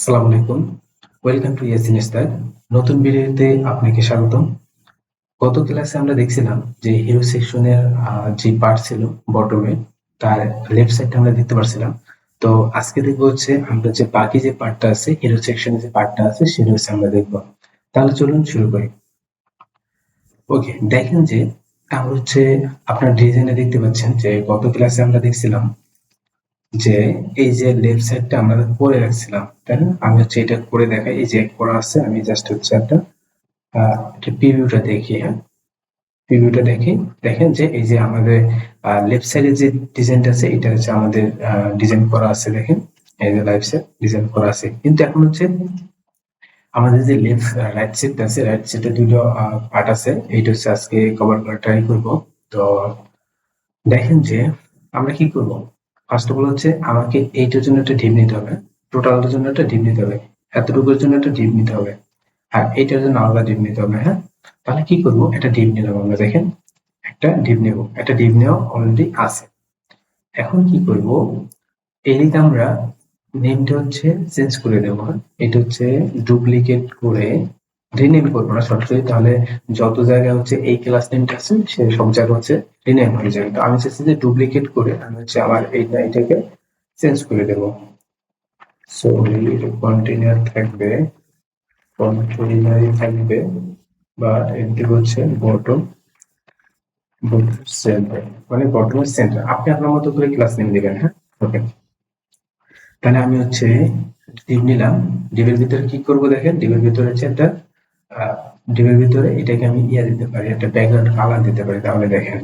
আসসালামু আলাইকুম। Welcome to Yasin ইস্তাক। নতুন ভিডিওতে আপনাকে স্বাগতম। গত ক্লাসে আমরা দেখছিলাম যে হিরো সেকশনের যে পার্ট ছিল বটমে, তার লেফট সাইডটা আমরা দেখতে পারছিলাম। তো আজকে দেখবো হচ্ছে আমরা যে বাকি যে পার্টটা আছে, হিরো সেকশনের যে পার্টটা আছে সেটা হচ্ছে আমরা দেখবো। তাহলে চলুন শুরু করি। ওকে, দেখেন যে আমরা হচ্ছে আপনার ডিজাইনে দেখতে পাচ্ছেন যে গত ক্লাসে আমরা দেখছিলাম যে এই যে লেফট সাইডটা আমরা করে রাখছিলাম, তাই না? আমি হচ্ছে এটা করে দেখাই, এই যে করা আছে, আমি জাস্ট হচ্ছে একটা প্রিভিউটা দেখি। হ্যাঁ, প্রিভিউটা দেখি। দেখেন যে এই যে আমাদের লেফট সাইডে যে ডিজাইনটা আছে এটা হচ্ছে আমাদের ডিজাইন করা আছে। দেখেন এই যে লাইফ সাইড ডিজাইন করা আছে, কিন্তু এখন হচ্ছে আমাদের যে লেফট রাইট সাইডটা আছে, রাইট সাইডে দুটো পার্ট আছে। এইটা হচ্ছে আজকে কভার করা ট্রাই করবো। তো দেখেন যে আমরা কি করব। ফার্স্ট অফ অল হচ্ছে আমাকে এইটার জন্য একটা ডিপ নিতে হবে, টোটালটার জন্য একটা ডিপ নিতে হবে, এতটুকুর জন্য একটা ডিপ নিতে হবে, আর এইটার জন্য আলাদা ডিপ নিতে হবে। হ্যাঁ, তাহলে কি করব, একটা ডিপ নিলাম আমরা। দেখেন একটা ডিপ নেব, একটা ডিপ নেওয়া অলরেডি আছে। এখন কি করব, এদিকে আমরা নেমটা হচ্ছে চেঞ্জ করে দেবো। হ্যাঁ, এটা হচ্ছে ডুপ্লিকেট করে রিনেম করবো না সরাসরি, তাহলে যত জায়গায় হচ্ছে এই ক্লাস নেমটা আছে সে সব জায়গা হচ্ছে রিনেম হয়ে যাবে। তো আমি চাচ্ছি যে ডুপ্লিকেট করে আমি হচ্ছে আমার এটাকে চেঞ্জ করে দেবো। সো কন্টেনার থাকবে, কন্টেনারই থাকবে, বা এটি হচ্ছে বটম সেন্টার, মানে বটমের সেন্টার। আপনি আপনার মতো করে ক্লাস নেম দিবেন। হ্যাঁ, ওকে। তাহলে আমি হচ্ছে ডিভ নিলাম। ডিভের ভিতরে কি করব, দেখেন ডিভের ভিতরে হচ্ছে একটা ডিভের ভিতরে এটাকে আমি দিতে পারি, একটা ব্যাকগ্রাউন্ড কালার দিতে পারি। তাহলে দেখেন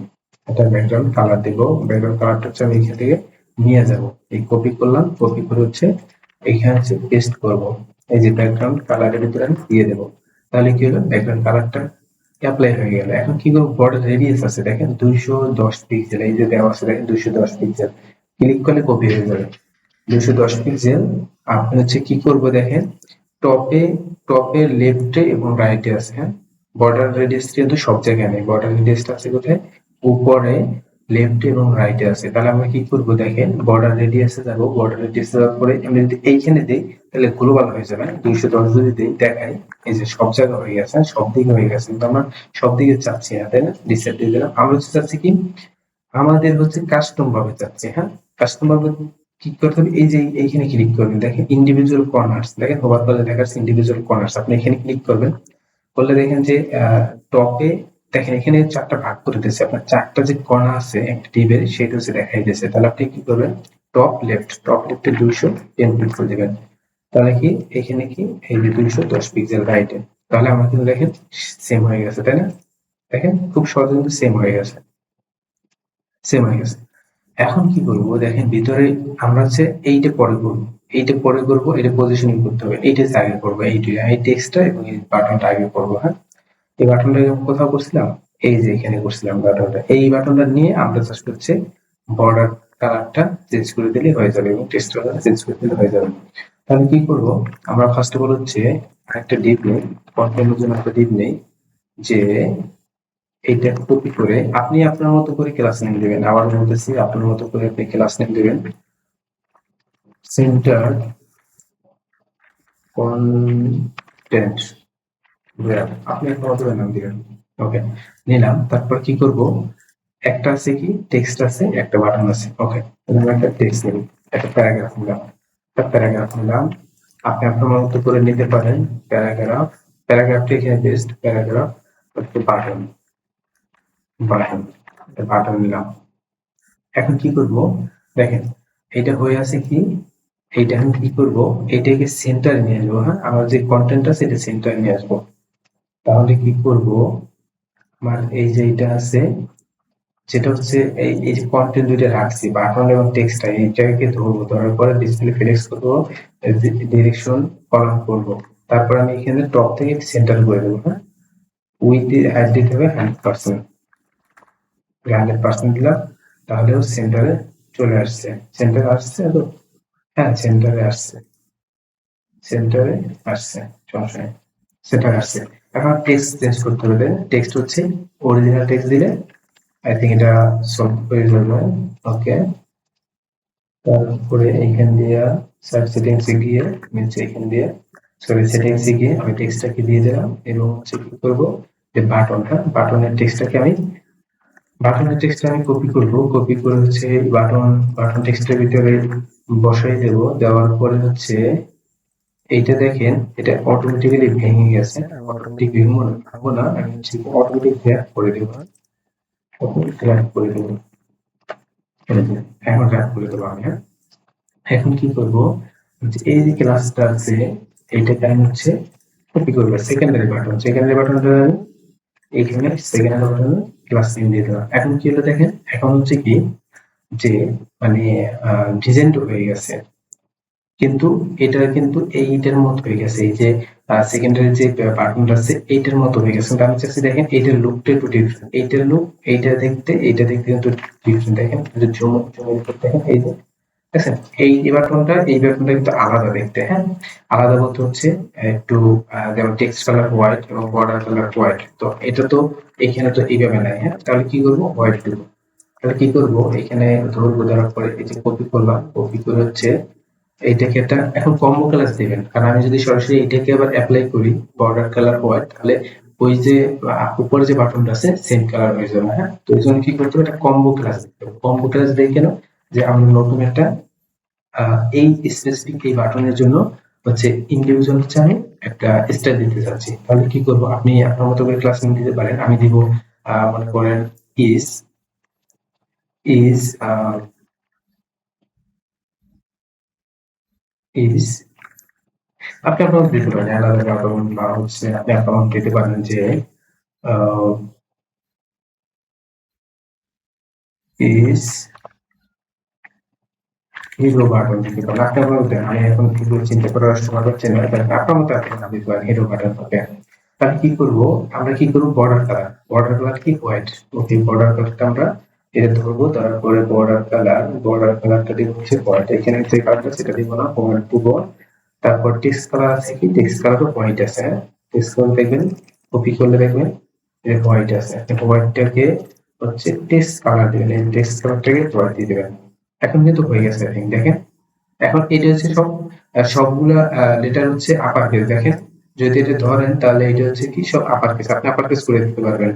একটা ব্যাকগ্রাউন্ড কালার দিব। ব্যাকগ্রাউন্ড কালারটা হচ্ছে আমি এখান থেকে নিয়ে যাব, এই কপি করলাম, কপি করে হচ্ছে এখানে হচ্ছে পেস্ট করব। এই যে ব্যাকগ্রাউন্ড কালারের ভিতরে আমি দিয়ে দেবো। তাহলে কি হলো, ব্যাকগ্রাউন্ড কালারটা অ্যাপ্লাই হয়ে গেল। এখন কি করবো, বর্ডার রেডিয়াস আছে দেখেন 210 পিক্সেল, এই যে দেওয়া আছে দেখেন 210 পিক্সেল। ক্লিক করলে কপি হয়ে যাবে 210 পিক্সেল। আপনি হচ্ছে কি করব, দেখেন টপে টপে লেফটে এবং রাইটে আছে। হ্যাঁ, বর্ডার রেডিয়াস কিন্তু সব জায়গায় নেই, বর্ডার রেডিয়াসটা আছে কোথায়, উপরে লেফটে এবং রাইটে আছে। তাহলে আমরা কি করব, দেখেন বর্ডার রেডিয়াসে যাবো, বর্ডার রেডিয়াসে যাওয়ার পরে আমি যদি এইখানে দিই তাহলে গ্লোবাল হয়ে যাবে। 210 যদি দিই দেখাই, এই যে সব জায়গা হয়ে গেছে, সব দিকে হয়ে গেছে, কিন্তু আমরা সব দিকে চাচ্ছি না, তাই না? রিসেট দিয়ে দিলাম। আমরা হচ্ছে চাচ্ছি কি, আমাদের হচ্ছে কাস্টম ভাবে চাচ্ছে। হ্যাঁ, কাস্টম ভাবে কি করতে হবে, এই যে এইখানে ক্লিক করবেন, দেখেন ইন্ডিভিজুয়াল কর্নার্স, দেখেন হোভার করলে দেখাচ্ছে ইন্ডিভিজুয়াল কর্নার্স। আপনি এখানে ক্লিক করবেন, করলে দেখেন যে টপে দেখেন এখানে চারটা ভাগ করে দিয়েছে। আপনার চারটা যে কর্নার আছে একটা টিবের, সেটা হচ্ছে দেখাই দিয়েছে। তাহলে আপনি কি করবেন, টপ লেফটে 210 পিক্সেল দিবেন। তাহলে কি এখানে কি এই যে 210 পিক্সেল রাইটে, তাহলে আমার কিন্তু দেখেন সেম হয়ে গেছে, তাই না? দেখেন খুব সহজে কিন্তু সেম হয়ে গেছে, সেম হয়ে গেছে। এখন কি করবো, দেখেন ভিতরে আমরা হচ্ছে এইটা পরে করবো, এইটা পরে করবো, এটা পজিশনিং করতে হবে, এইটা হচ্ছে আগে করবো, এই টেক্সটটা এবং এই বাটনটা আগে করবো। হ্যাঁ, এই বাটনটা কোথাও করছিলাম, এই যে এখানে করছিলাম বাটনটা। এই বাটনটা নিয়ে আমরা জাস্ট হচ্ছে বর্ডার কালারটা চেঞ্জ করে দিলে হয়ে যাবে এবং টেক্সট কালার চেঞ্জ করে দিলে হয়ে যাবে। তাহলে কি করবো, আমরা ফার্স্ট অফ অল হচ্ছে একটা ডিপ নেই, কন্টেন্টের জন্য একটা ডিপ নেই, যে এইটা কপি করে আপনি আপনার মতো করে ক্লাস নেম দিবেন। আবার বলতেছি, আপনার মতো করে আপনি ক্লাস নেম দিবেন। সেন্টার কন্টেন্ট, আপনি আপনার মতো করে নাম দিবেন। ওকে, নিলাম। তারপর কি করব, একটা আছে কি টেক্সট আছে, একটা বাটন আছে। ওকে, আমি একটা টেক্সট নিলাম, একটা প্যারাগ্রাফ নিলাম, একটা প্যারাগ্রাফ নিলাম। আপনি আপনার মতো করে নিতে পারেন প্যারাগ্রাফ। প্যারাগ্রাফটা এখানে best, paragraph button, button button নিলাম। এখন কি করব, দেখেন এটা হয়ে আছে কি, এইটা আমি কি করব, এটাকে সেন্টারে নিয়ে আসবো। হ্যাঁ, আমার যে কন্টেন্ট আছে এটা সেন্টারে নিয়ে আসবো। তাহলে কি করব, আমার এই যে এটা আছে, যেটা হচ্ছে এই যে কন্টেন্ট দুইটা রাখছি বাটন এবং টেক্সটটা, এইটাকে ধরবো, ধরার পরে ডিসপ্লে ফ্লেক্স করবো, ডিরেকশন কলাম করবো। তারপর আমি এখানে টপ থেকে সেন্টার করে দেবো। হ্যাঁ, উইথ হাইট দিতে হবে 100%, 100% দিলাম। তাহলেও সেন্টারে চলে আসছে, সেন্টারে আসছে তো। হ্যাঁ, সেন্টারে আসছে, সেন্টারে আসছে, সমস্যা নেই, সেন্টারে আসছে। এখন টেক্সট চেঞ্জ করতে হবে। টেক্সট হচ্ছে অরিজিনাল টেক্সট দিলে আই থিঙ্ক এটা সলভ হয়ে যাবে। ওকে, তারপরে এইখান দিয়া সার্চ সেটিংসে গিয়ে নিচে এখান দিয়ে সরি সেটিংসে গিয়ে আমি টেক্সটটাকে দিয়ে দিলাম এবং হচ্ছে কি করবো যে বাটন, হ্যাঁ বাটনের টেক্সটটা আমি কপি করব, কপি করে হচ্ছে বাটন টেক্সটের ভিতরে বসাই দেব। দেওয়ার পরে হচ্ছে এইটা দেখেন এটা অটোমেটিক্যালি ভেঙে গেছে। অটোমেটিক ভাঙবো না, আমি হচ্ছে অটোমেটিক র্যাপ করে দেবো। র্যাপ করে দেবো, এখন র্যাপ করে দেবো আমি। হ্যাঁ এখন কি করব যে এই যে ক্লাসটা আছে এইটাকে আমি হচ্ছে কপি করবো সেকেন্ডারি বাটনটা আমি এইখানে সেকেন্ডারি বাটনে ক্লাস নেম দিয়ে দিলাম। এখন কি হলো দেখেন, এখন হচ্ছে কি যে মানে ডিজাইনটা হয়ে গেছে, কিন্তু এটা কিন্তু এইটার মতো হয়ে গেছে। এই যে সেকেন্ডারি যে বাটনটা আছে এইটার মতো হয়ে গেছে। আমি চাচ্ছি দেখেন এইটার লুকটা একটু ডিফারেন্ট, এইটার লুক এইটা দেখতে কিন্তু ডিফারেন্ট। দেখেন জুম দেখেন এই যে দেখছেন এই বাটনটা কিন্তু আলাদা দেখতে। হ্যাঁ আলাদা বলতে হচ্ছে একটু যেমন টেক্সট কালার হোয়াইট এবং বর্ডার কালার হোয়াইট, তো এটা তো এখানে তো এইভাবে নাই। হ্যাঁ তাহলে কি করবো, হোয়াইট দেবো। তাহলে কি করবো, এখানে ধরবো, ধরার পরে এই যে কপি করলাম, কপি করে হচ্ছে এইটাকে একটা এখন কম্বো ক্লাস দিবেন। কারণ আমি যদি সরাসরি এটাকে আবার অ্যাপ্লাই করি বর্ডার কালার হোয়াইট, তাহলে ওই যে উপরে যে বাটনটা আছে সেম কালার হয়ে যাবে। হ্যাঁ তো এই জন্য কি করতে হবে, একটা কম্বো ক্লাস দিতে হবে। কম্বো ক্লাস দেই কেন, যে আমরা নতুন একটা এই স্পেসিফিক এই বাটনের জন্য হচ্ছে ইন্ডিভিজুয়াল হচ্ছে আমি একটা স্টাইল দিতে চাচ্ছি। তাহলে কি করব, আপনি আপনার মতো করে ক্লাস নেম দিতে পারেন। আমি দিব মনে করেন ইজ ইজ ইজ আপনি আপনার দিতে পারেন আলাদা বাটন, বা হচ্ছে আপনি আপনার দিতে পারেন যে ইজ হিরো বাটন দিতে পারেন। আপনি আপনার মতো, আমি এখন কিন্তু চিন্তা করার সময় হচ্ছে না, আপনার মতো আপনি নাম দিতে পারেন হিরো বাটন। ওকে তাহলে কি করব, আমরা কি করব বর্ডার কালার কি হোয়াইট। ওকে বর্ডার কালারটা আমরা এটা ধরবো, তারপরে বর্ডার কালারটা দিব হচ্ছে হোয়াইট। এখানে যে কালারটা সেটা দিব না, হোয়াইট দিব। তারপর টেক্সট কালার আছে কি, টেক্সট কালারও হোয়াইট আছে। হ্যাঁ টেক্সট কালার দেখবেন, কপি করলে দেখবেন যে হোয়াইট আছে। হোয়াইটটাকে হচ্ছে টেক্সট কালার দিবেন, এই টেক্সট কালারটাকে হোয়াইট দিয়ে দেবেন। এখন কিন্তু হয়ে গেছে দেখেন। এখন এটা হচ্ছে সবগুলা লেটার হচ্ছে আপার কেস। দেখেন যদি এটা ধরেন তাহলে এটা হচ্ছে কি সব আপার কেস, আপনি আপার কেস করে দিতে পারবেন।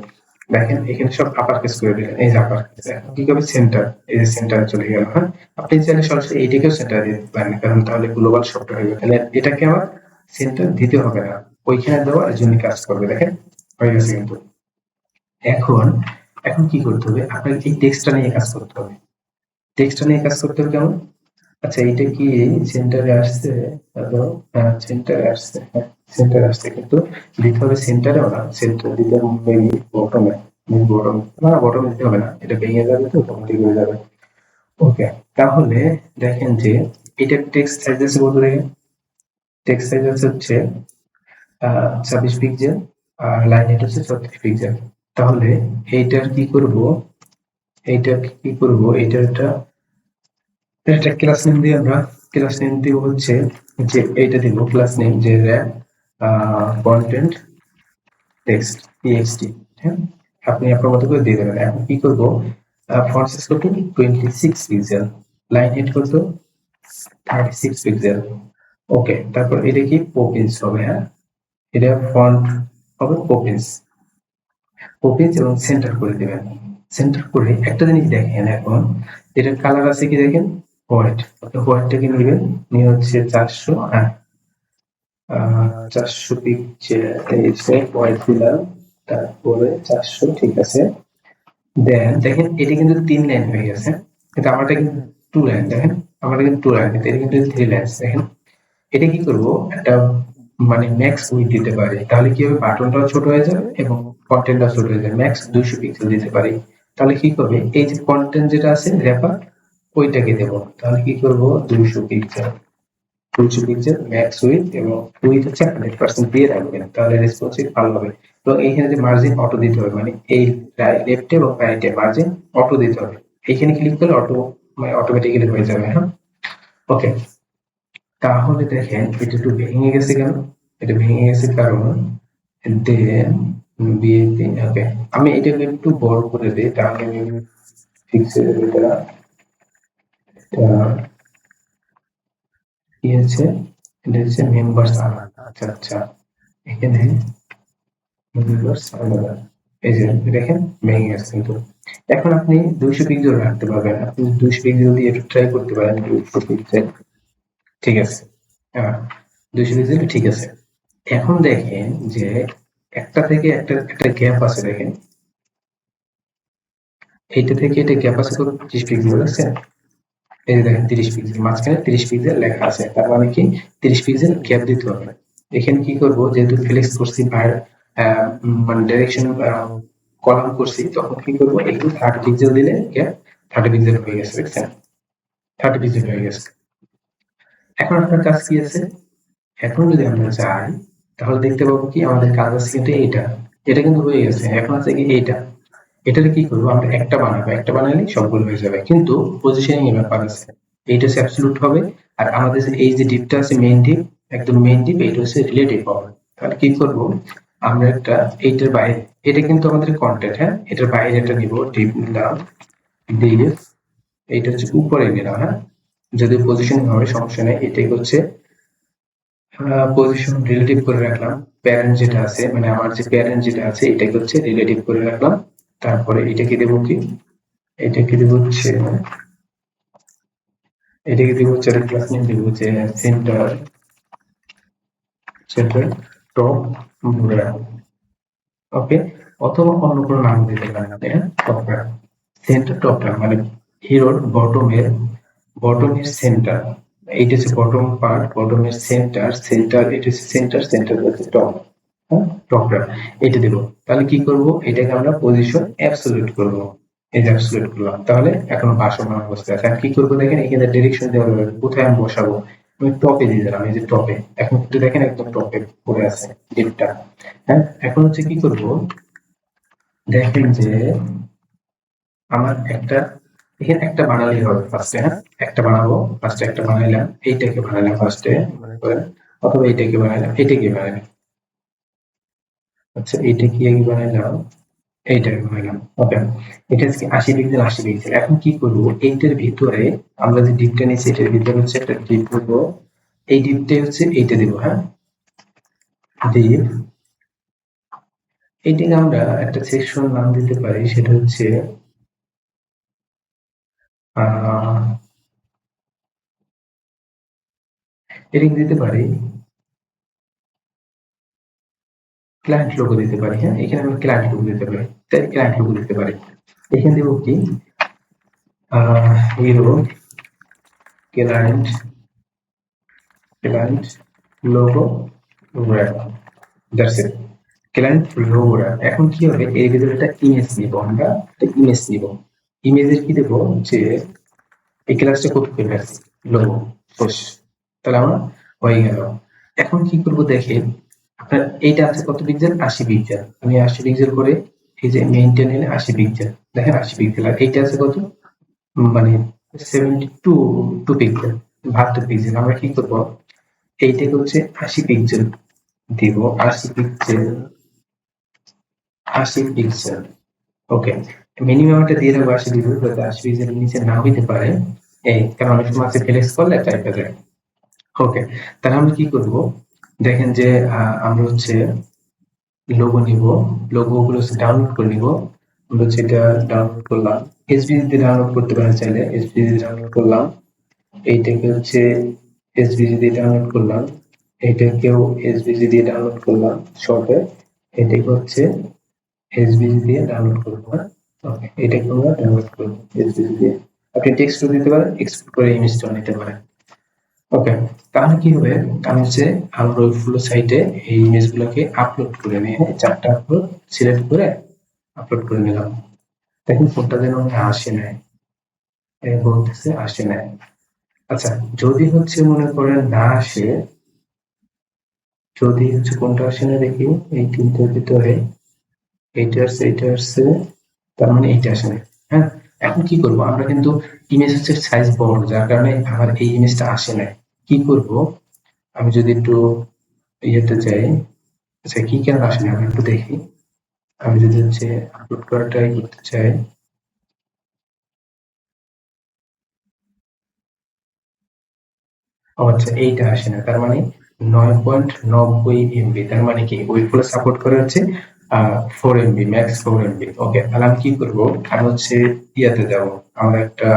দেখেন এখানে সব আপার কেস করে দিলেন, এই যে আপার কেস। এখন কি করবে, সেন্টার, এই যে সেন্টার চলে গেল। হ্যাঁ আপনি চাইলে সরাসরি এইটাকেও সেন্টার দিতে পারেন, কারণ তাহলে গ্লোবাল সবটা হয়ে যাবে। তাহলে এটাকে আবার সেন্টার দিতে হবে না, ওইখানে দেওয়া এর জন্য কাজ করবে। দেখেন হয়ে গেছে কিন্তু। এখন এখন কি করতে হবে, আপনাকে এই টেক্সটটা নিয়ে কাজ করতে হবে। টেক্সটটা নিয়ে কাজ করতে হবে কেমন, আচ্ছা এটা কি সেন্টারে আসছে, হ্যালো হ্যাঁ সেন্টারে আসছে, হ্যাঁ সেন্টারে আসছে, কিন্তু দিতে হবে সেন্টারেও না, সেন্টার দিতে হবে বটমে। বটম না, বটমে দিতে হবে না, এটা ভেঙে যাবে তো অটোমেটিক হয়ে যাবে। ওকে তাহলে দেখেন যে এটা টেক্সট সাইজ আছে কত, দেখেন টেক্সট সাইজ আছে হচ্ছে 26 পিক্সেল, আর লাইন হেড হচ্ছে 36 পিক্সেল। তাহলে এইটার কি করব, এইটার একটা ক্লাস নেম দিয়ে আমরা ক্লাস নেম দিব হচ্ছে যে এইটা দিব ক্লাস নেম যে র্যাপ কন্টেন্ট টেক্সট টিএক্সটি। হ্যাঁ আপনি আপনার মতো করে দিয়ে দেবেন। এখন কি করব, ফন্ট সাইজ কত, 26 পিক্সেল, লাইন হেড কত, 36 পিক্সেল। ওকে তারপর এটা কি পপিন্স হবে। হ্যাঁ এটা ফন্ট হবে পপিন্স এবং সেন্টার করে দিবেন। সেন্টার করে একটা জিনিস দেখেন, এখন এটার কালার আছে কি দেখেন হোয়াইট, আপনি হোয়াইটটাকে নেবেন, নিয়ে হচ্ছে 400, হ্যাঁ 400 পিক্সেল হোয়াইট দিলাম, তারপরে 400, ঠিক আছে। দেন দেখেন এটা কিন্তু 3 লাইন হয়ে গেছে, কিন্তু আমারটা কিন্তু 2 লাইন। দেখেন আমারটা কিন্তু 2 লাইন, কিন্তু এটা কিন্তু 3 লাইন। দেখেন এটা কি করব, একটা মানে ম্যাক্স উইথ দিতে পারি, তাহলে কি হবে, বাটনটাও ছোট হয়ে যাবে এবং কন্টেন্টটাও ছোট হয়ে যাবে। ম্যাক্স 200 পিক্সেল দিতে পারি, তাহলে কি করবে, এই যে কন্টেন্ট যেটা আছে র্যাপার ওইটাকে দেবো। তাহলে কি করব, 200 পিক্সেল, 200 পিক্সেল ম্যাক্স উইথ, এবং উইথ হচ্ছে 100% দিয়ে রাখবেন, তাহলে রেসপন্সিভ ভালো হবে। তো এইখানে যে মার্জিন অটো দিতে হবে, মানে এই লেফটে এবং রাইটে মার্জিন অটো দিতে হবে। এইখানে ক্লিক করলে অটো মানে অটোমেটিক্যালি হয়ে যাবে। হ্যাঁ ওকে তাহলে দেখেন এটা একটু ভেঙে গেছে কেন, এটা ভেঙে গেছে কারণ দেন বিএপি। ওকে আমি এটাকে একটু বড় করে দিই, তাহলে আমি পিক্সেল এটা কি হচ্ছে, এটা হচ্ছে মেম্বার্স আলাদা। আচ্ছা আচ্ছা, এখানে মেম্বার্স আলাদা, এই যে দেখেন ভেঙে গেছে কিন্তু। এখন আপনি 200 পিক্সেল রাখতে পারবেন, আপনি 200 পিক্সেল দিয়ে ট্রাই করতে পারেন। 200 পিক্সেল ঠিক আছে, হ্যাঁ 200 পিক্সেল ঠিক আছে। এখন দেখেন যে একটা থেকে একটা একটা গ্যাপ আছে, দেখেন এইটা থেকে এটা গ্যাপ আছে কত, 30 পিক্সেল আছে। এই যে দেখেন 30 পিক্সেল, মাঝখানে 30 পিক্সেল লেখা আছে, তার মানে কি 30 পিক্সেল গ্যাপ দিতে হবে। এখানে কি করব, যেহেতু ফ্লেক্স করছি বাইরে মানে ডাইরেকশন কলাম করছি, তখন কি করব, একটু 30 পিক্সেল দিলে গ্যাপ 30 পিক্সেল হয়ে গেছে, দেখছেন 30 পিক্সেল হয়ে গেছে। এখন আপনার কাজ কি আছে, এখন যদি আমরা চাই তাহলে দেখতে পাবো কি আমাদের কাজ আছে কিন্তু এইটা, এটা কিন্তু হয়ে গেছে। এখন আছে কি এইটা, এটাতে কি করবো আমরা, একটা বানাবো, একটা বানালে সবগুলো হয়ে যাবে, কিন্তু পজিশনিং এর ব্যাপার আছে। এইটা হচ্ছে অ্যাবসলিউট হবে, আর আমাদের এই যে ডিপটা আছে মেইন ডিপ, একদম মেইন ডিপ, এইটা হচ্ছে রিলেটিভ হবে। তাহলে কি করব, আমরা একটা এইটার বাইরে, এটা কিন্তু আমাদের কন্টেন্ট, হ্যাঁ এটার বাইরে একটা নিব, ডিপ নিলাম, দিয়ে এইটা হচ্ছে উপরে নিলাম, হ্যাঁ যদি পজিশনিং হবে সমস্যা নেই। এটাই হচ্ছে পজিশন রিলেটিভ করে রাখলাম। প্যারেন্ট যেটা আছে, মানে আমার যে প্যারেন্ট যেটা আছে এটাকে হচ্ছে রিলেটিভ করে রাখলাম। তারপরে এটাকে দেবো কি, এটাকে দেবো হচ্ছে, এটাকে দেবো হচ্ছে ক্লাস নেম দেবো হচ্ছে সেন্টার, সেন্টার টপ ব্র্যান্ড, ওকে, অথবা অন্য কোনো নাম দিতে পারেন আপনি, হ্যাঁ top brand, centre top brand মানে হিরোর বটমের সেন্টার, এইটা হচ্ছে বটম পার্ট, বটমের সেন্টার, সেন্টার এটা হচ্ছে সেন্টার, সেন্টার হচ্ছে টপ, হ্যাঁ টপ ব্র্যান্ড এটা দেবো। তাহলে কি করব, এটাকে আমরা পজিশন অ্যাবসলিউট করব, এই যে অ্যাবসলিউট করলাম, তাহলে এখন ভাসমান অবস্থায় আছে। আমি কি করবো দেখেন, এখানে ডিরেকশন দেওয়া যাবে, কোথায় আমি বসাবো, আমি টপে দিয়ে দিলাম, এই যে টপে, এখন কিন্তু দেখেন একদম টপে পড়ে আছে ডিপটা। হ্যাঁ এখন হচ্ছে কি করব, দেখেন যে আমার একটা, এখানে একটা বানালেই হবে ফার্স্টে, হ্যাঁ একটা বানাবো, ফার্স্টে একটা বানাইলাম, এইটাকে বানাইলাম ফার্স্টে মনে করেন, অথবা এইটাকে বানাইলাম, এইটাকে বানাইলাম, আচ্ছা এইটা কি আগে বানাইলাম, এইটাকে বানাইলাম, ওকে। এটা হচ্ছে 80 পিক্সেল, 80 পিক্সেল। এখন কি করবো, এইটার ভিতরে আমরা যে ডিপটা নিচ্ছি এটার ভিতরে হচ্ছে একটা ডিপ করবো, এই ডিপটাই হচ্ছে এইটা দিব, হ্যাঁ ডিপ, এইটাকে আমরা একটা সেকশন নাম দিতে পারি, সেটা হচ্ছে আহ এটাকে দিতে পারি ক্লায়েন্ট লোগো দিতে পারি, হ্যাঁ এখানে আমরা ক্লায়েন্ট লোগো দিতে পারি, তাই ক্লায়েন্ট লোগো দিতে পারি। এখানে দেবো কি hero client, client logo wrap, that's it, client logo wrap. এখন কি হবে, এর ভিতরে একটা ইমেজ নিব, আমরা একটা ইমেজ নিব, ইমেজের কি দেবো যে এই ক্লাসটা কপি করে রাখছি, লোগো শেষ, তাহলে আমরা হয়ে গেল। এখন কি করবো দেখেন, আপনার এইটা আছে কত পিক্সেল, 80 পিক্সেল, আমি 80 পিক্সেল করে এই যে মেইনটেইন এনে 80 পিক্সেল, দেখেন 80 পিক্সেল, আর এইটা আছে কত, মানে 72 টু পিক্সেল, 72 পিক্সেল। আমরা কি করবো, এইটাকে হচ্ছে 80 পিক্সেল দিব, 80 পিক্সেল, 80 পিক্সেল, ওকে। মিনিমাম একটা দিয়ে রাখবো 80 দিব, যাতে 80 পিক্সেলের নিচে না হইতে পারে, এই কারণ অনেক সময় আছে ফ্লেক্স করলে টাইপে যায়, ওকে। তাহলে আমরা কি করব, দেখেন যে আমরা হচ্ছে লোগো নিব, লোগো গুলো ডাউনলোড করে নিব, আমরা হচ্ছে এটা ডাউনলোড করলাম, এসভিজি দিয়ে ডাউনলোড করতে পারেন চাইলে, এসভিজি ডাউনলোড করলাম, এইটাকে হচ্ছে এসভিজি দিয়ে ডাউনলোড করলাম, এইটাকেও এসভিজি দিয়ে ডাউনলোড করলাম শর্টে, এটাকে হচ্ছে এসভিজি দিয়ে ডাউনলোড করবো, হ্যাঁ ওকে, এটাকে আমরা ডাউনলোড করবো এসভিজি দিয়ে। আপনি টেক্সটও দিতে পারেন, এক্সপোর্ট করে ইমেজটাও নিতে পারেন, ওকে। তাহলে কি হবে, আমি হচ্ছে আমার ওই ফ্লো সাইটে এই ইমেজ গুলোকে আপলোড করে নিয়ে, চারটা আপলোড সিলেক্ট করে আপলোড করে নিলাম। দেখুন ফোনটা যেন আসে নাই, বলতেছে আসে নাই। আচ্ছা যদি হচ্ছে মনে করেন না আসে, যদি হচ্ছে কোনটা আসে না দেখি, এই তিনটার ভিতরে এইটা আসছে, এইটা আসছে, তার মানে এইটা আসে না, হ্যাঁ। এখন কি করব, আমরা কিন্তু ইমেজ হচ্ছে সাইজ বড়, যার কারণে আমার এই ইমেজটা আসে না। কি করব, আমি যদি একটু ইয়েতে যাই, আচ্ছা কি কেন আসে না আমি একটু দেখি, আমি যদি হচ্ছে আপলোড করা ট্রাই করতে চাই, আচ্ছা এইটা আসে না, তার মানে 9.90 MB, তার মানে কি ওইগুলো সাপোর্ট করে হচ্ছে 4 MB, ম্যাক্স 4 MB। ওকে, তাহলে আমি কি করবো, আমি হচ্ছে ইয়াতে যাবো, আমরা একটা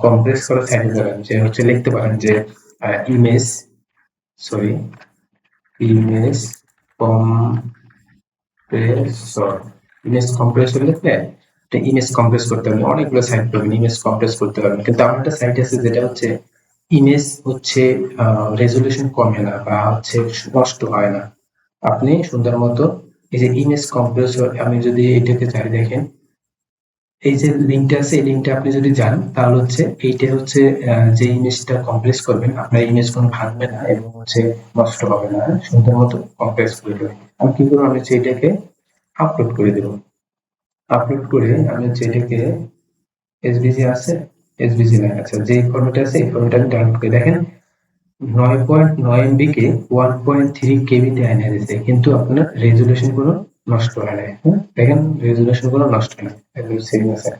কম্প্রেস করা সাইটে যাবেন, যে হচ্ছে লিখতে পারেন যে image, sorry, image compressor, image compressor লিখলে একটা ইমেজ কম্প্রেস করতে হবে, অনেকগুলো সাইট পাবেন ইমেজ কম্প্রেস করতে পারবেন, কিন্তু আমার একটা সাইট আছে যেটা হচ্ছে ইমেজ হচ্ছে রেজলিউশন কমে না বা হচ্ছে নষ্ট হয় না। আপনি সুন্দর মতো এই যে ইমেজ কম্প্রেসর, আমি যদি এটাকে চাই দেখেন, এই যে লিঙ্কটা আছে, এই লিঙ্কটা আপনি যদি যান তাহলে হচ্ছে এইটা হচ্ছে যে ইমেজটা কম্প্রেস করবেন, আপনার ইমেজ কোনো ভাঙবে না এবং হচ্ছে নষ্ট হবে না, সুন্দর মতো কম্প্রেস করে দেবে। আমি কি করবো, আমি হচ্ছে এটাকে আপলোড করে দেবো। আপলোড করে আমি হচ্ছে এটাকে এসভিজি আছে, এসভিজি না, আচ্ছা যে ফরম্যাটে আছে এই ফরম্যাটে আমি ডাউনলোড করে দেখেন 9.9 MB কে 1.3 KB তে এনে দিয়েছে, কিন্তু আপনার রেজুলেশন গুলো নষ্ট হয় না। দেখেন রেজুলেশন গুলো নষ্ট হয় না, একদম সেম আছে।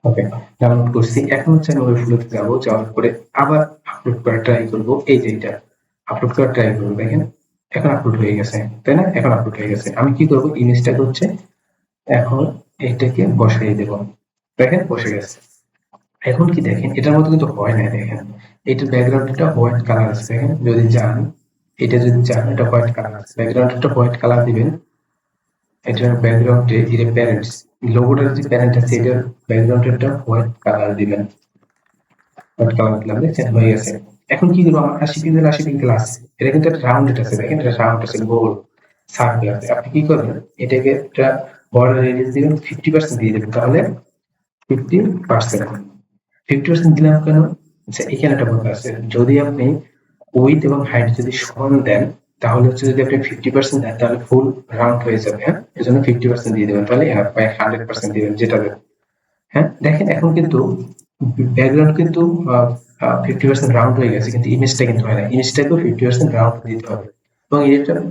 ওকে, ডাউনলোড করছি, এখন হচ্ছে আমি ওই ফ্লোতে যাবো, যাওয়ার পরে আবার আপলোড করা ট্রাই করবো, এই যে এটা আপলোড করা ট্রাই করবো, দেখেন এখন আপলোড হয়ে গেছে, তাই না? এখন আপলোড হয়ে গেছে, আমি কি করবো, ইমেজটা হচ্ছে এখন এটাকে বসাই দেব, দেখেন বসে গেছে। এখন কি দেখেন এটার মতো কিন্তু হয় না, দেখেন এটার ব্যাকগ্রাউন্ডটা হোয়াইট কালার আছে, দেখেন যদি যান, এটা যদি যান এটা হোয়াইট কালার আছে, ব্যাকগ্রাউন্ডটা হোয়াইট কালার দিবেন, এটার ব্যাকগ্রাউন্ডে এই যে প্যারেন্টস, লোগোটার যে প্যারেন্ট আছে এটার ব্যাকগ্রাউন্ডটা হোয়াইট কালার দিবেন, হোয়াইট কালার দিলাম, দেখছেন হয়ে গেছে। এখন কি করবো, আমার 80 পিক্সেল আছে, এটা কিন্তু একটা রাউন্ডেড আছে, দেখেন এটা রাউন্ড আছে, গোল সার্কেল আছে, আপনি কি করবেন, এটাকে একটা বর্ডার রেডিয়াস দিবেন 50% দিয়ে দেবেন, তাহলে 50%, 50% দিলাম কেন, আচ্ছা এখানে একটা কথা আছে, যদি আপনি উইথ এবং হাইট যদি সমান দেন, তাহলে হচ্ছে যদি আপনি 50% দেন তাহলে ফুল রাউন্ড হয়ে যাবে, হ্যাঁ, এই জন্য 50% দিয়ে দেবেন, তাহলে 100% দিবেন যেটা দেবেন। হ্যাঁ, দেখেন এখন কিন্তু ব্যাকগ্রাউন্ড কিন্তু 50% রাউন্ড হয়ে গেছে, কিন্তু ইমেজটা কিন্তু হয় না, ইমেজটাকেও 50% রাউন্ড দিতে হবে। এবং